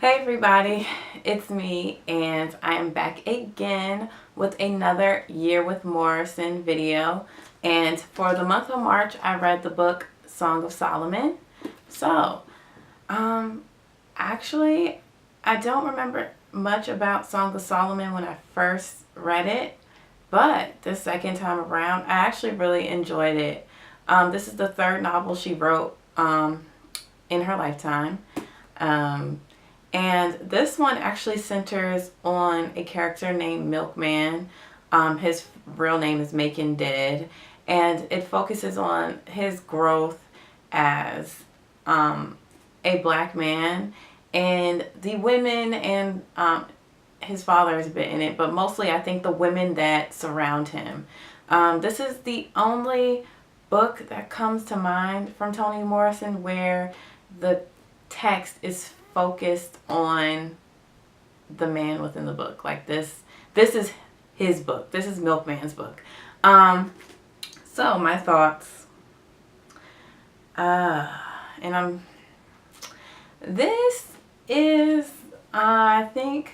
Hey everybody, it's me and I am back again with another Year with Morrison video. And for the month of March, I read the book Song of Solomon. So, actually, I don't remember much about Song of Solomon when I first read it, but the second time around, I actually really enjoyed it. This is the third novel she wrote in her lifetime. And this one actually centers on a character named Milkman. His real name is Macon Dead. And it focuses on his growth as a black man. And the women and his father is a bit in it, but mostly I think the women that surround him. This is the only book that comes to mind from Toni Morrison where the text is focused on the man within the book. Like this is his book. This is Milkman's book. So my thoughts. This is, I think,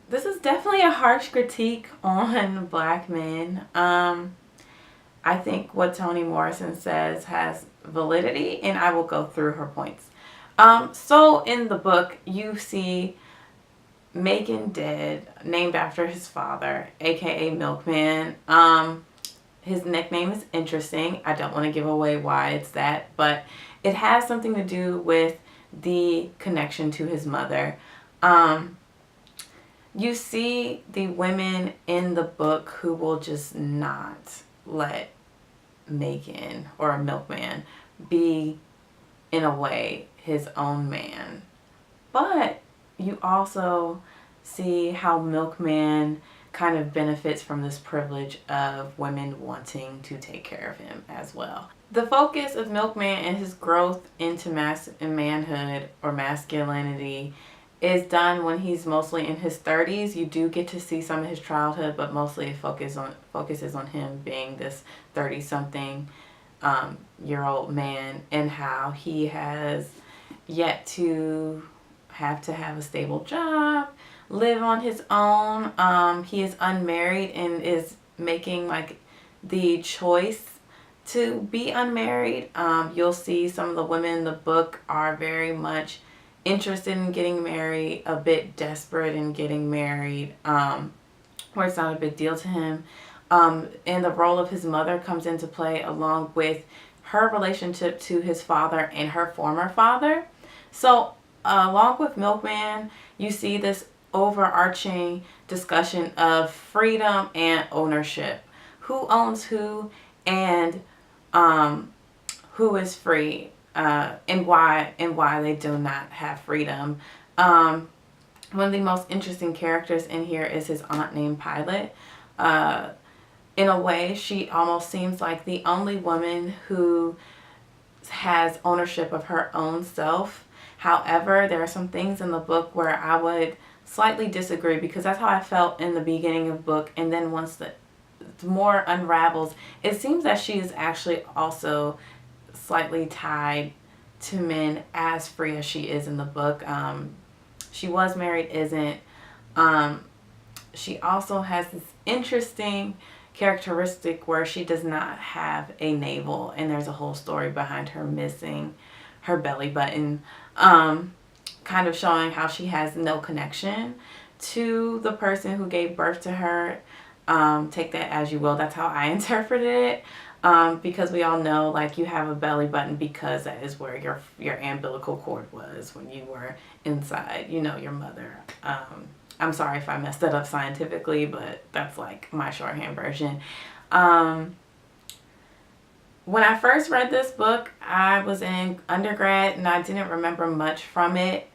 this is definitely a harsh critique on black men. I think what Toni Morrison says has validity, and I will go through her points. So in the book, you see Macon Dead, named after his father, aka Milkman. His nickname is interesting. I don't want to give away why it's that, but it has something to do with the connection to his mother. You see the women in the book who will just not let Macon or Milkman be, in a way, his own man. But you also see how Milkman kind of benefits from this privilege of women wanting to take care of him as well. The focus of Milkman and his growth into manhood or masculinity is done when he's mostly in his 30s. You do get to see some of his childhood, but mostly it focuses on him being this 30-something year old man, and how he has yet to have a stable job, live on his own. He is unmarried and is making like the choice to be unmarried. You'll see some of the women in the book are very much interested in getting married, a bit desperate in getting married, where it's not a big deal to him. And the role of his mother comes into play along with her relationship to his father and her former father. So along with Milkman, you see this overarching discussion of freedom and ownership. Who owns who, and who is free, and why they do not have freedom. One of the most interesting characters in here is his aunt named Pilot. In a way, she almost seems like the only woman who has ownership of her own self. However, there are some things in the book where I would slightly disagree, because that's how I felt in the beginning of the book, and then once the more unravels, it seems that she is actually also slightly tied to men, as free as she is in the book. She was married, isn't. She also has this interesting characteristic where she does not have a navel, and there's a whole story behind her missing her belly button, kind of showing how she has no connection to the person who gave birth to her. Take that as you will. That's how I interpreted it, because we all know, like, you have a belly button because that is where your umbilical cord was when you were inside, your mother. I'm sorry if I messed that up scientifically, but that's like my shorthand version. When I first read this book, I was in undergrad and I didn't remember much from it.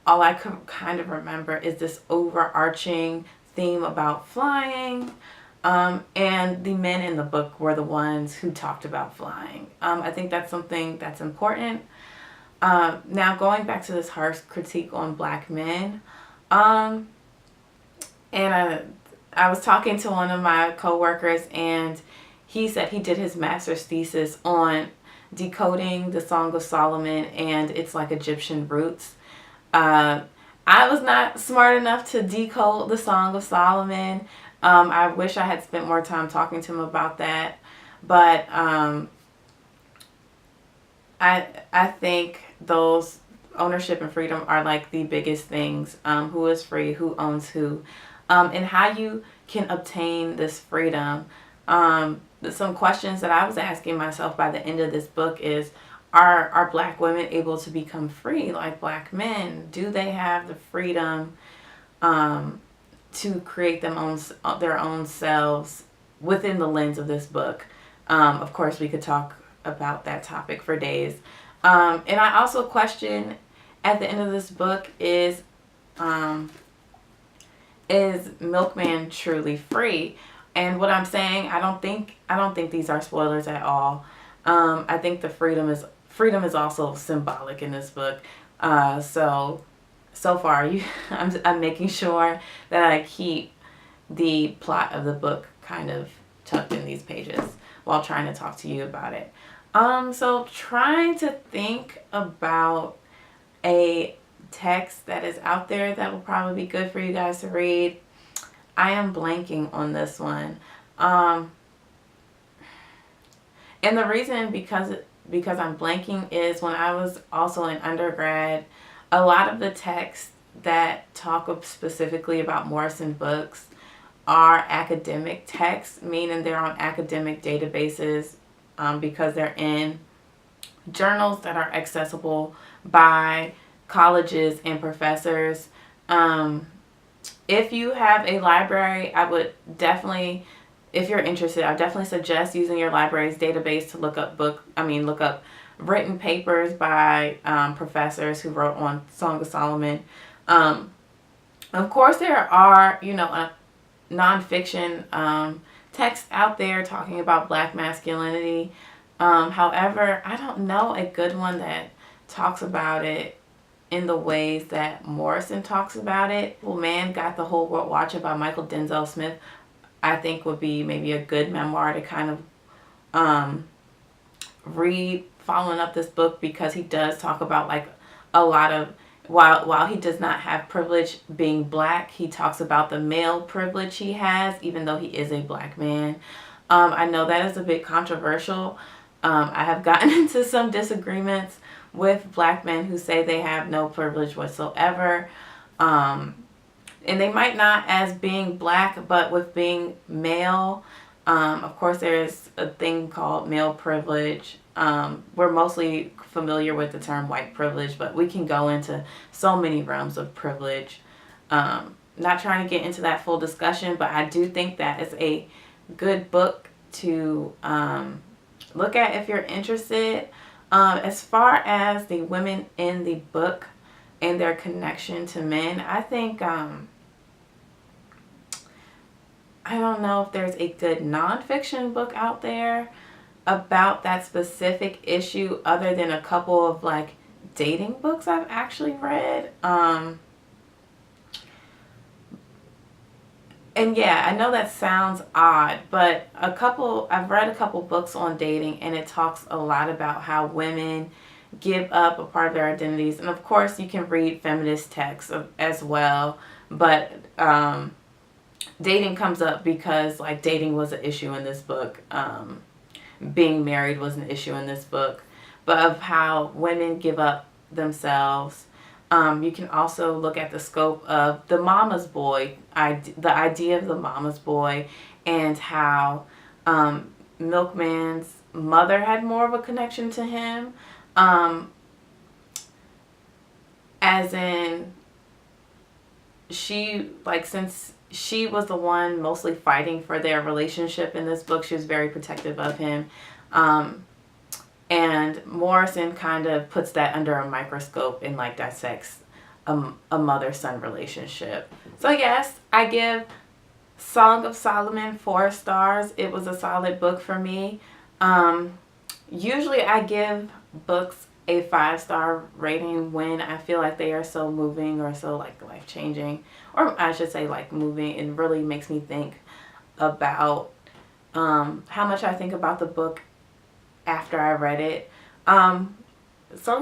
All I could kind of remember is this overarching theme about flying, and the men in the book were the ones who talked about flying. I think that's something that's important. Now, going back to this harsh critique on black men, and I was talking to one of my coworkers, and he said he did his master's thesis on decoding the Song of Solomon and its like Egyptian roots. I was not smart enough to decode the Song of Solomon. I wish I had spent more time talking to him about that. But I think those ownership and freedom are like the biggest things. Who is free? Who owns who? And how you can obtain this freedom. Some questions that I was asking myself by the end of this book is, are black women able to become free like black men? Do they have the freedom to create their own selves within the lens of this book? Of course, we could talk about that topic for days. And I also question at the end of this book is Milkman truly free? And what I'm saying, I don't think these are spoilers at all. I think the freedom is also symbolic in this book. So far, I'm making sure that I keep the plot of the book kind of tucked in these pages while trying to talk to you about it. So trying to think about a text that is out there that will probably be good for you guys to read. I am blanking on this one. And the reason because I'm blanking is when I was also in undergrad, a lot of the texts that talk specifically about Morrison books are academic texts, meaning they're on academic databases because they're in journals that are accessible by colleges and professors. If you have a library, I would definitely, if you're interested, I definitely suggest using your library's database to look up written papers by professors who wrote on Song of Solomon. Of course, there are, nonfiction texts out there talking about black masculinity. However, I don't know a good one that talks about it in the ways that Morrison talks about it. Well, Man Got the Whole World Watching by Michael Denzel Smith, I think would be maybe a good memoir to kind of read following up this book, because he does talk about like a lot of, while he does not have privilege being black, he talks about the male privilege he has even though he is a black man. I know that is a bit controversial. I have gotten into some disagreements with black men who say they have no privilege whatsoever. And they might not as being black, but with being male. Of course, there's a thing called male privilege. We're mostly familiar with the term white privilege, but we can go into so many realms of privilege. Not trying to get into that full discussion, but I do think that is a good book to look at if you're interested. As far as the women in the book and their connection to men, I think I don't know if there's a good nonfiction book out there about that specific issue other than a couple of like dating books I've actually read. And yeah, I know that sounds odd, but I've read a couple books on dating, and it talks a lot about how women give up a part of their identities. And of course, you can read feminist texts as well, but dating comes up because like dating was an issue in this book. Being married was an issue in this book, but of how women give up themselves. You can also look at the scope of the mama's boy, the idea of the mama's boy, and how Milkman's mother had more of a connection to him. As in, since she was the one mostly fighting for their relationship in this book, she was very protective of him. And Morrison kind of puts that under a microscope and like dissects a mother-son relationship. So yes, I give Song of Solomon 4 stars. It was a solid book for me. Usually I give books a 5-star rating when I feel like they are so moving or so like life-changing, or I should say like moving. It really makes me think about how much I think about the book after I read it. Song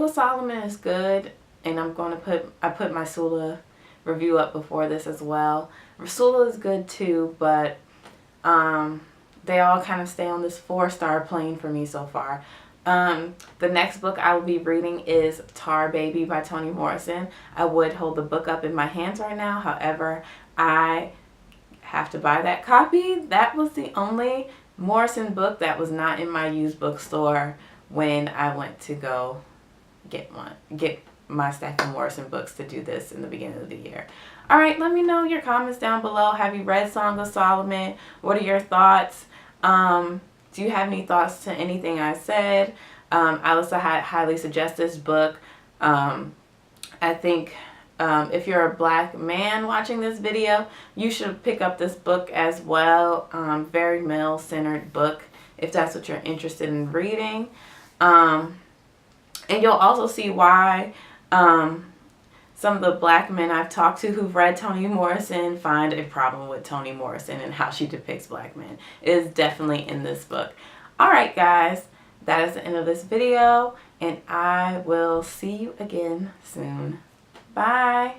of Solomon is good. And I put my Sula review up before this as well. Sula is good too, but they all kind of stay on this 4-star plane for me so far. The next book I will be reading is Tar Baby by Toni Morrison. I would hold the book up in my hands right now. However, I have to buy that copy. That was the only Morrison book that was not in my used bookstore when I went to go get my stack of Morrison books to do this in the beginning of the year. Alright, let me know your comments down below. Have you read Song of Solomon? What are your thoughts? Do you have any thoughts to anything I said? I also highly suggest this book. I think if you're a black man watching this video, you should pick up this book as well. Very male-centered book, if that's what you're interested in reading. And you'll also see why some of the black men I've talked to who've read Toni Morrison find a problem with Toni Morrison and how she depicts black men. It is definitely in this book. Alright guys, that is the end of this video, and I will see you again soon. Bye!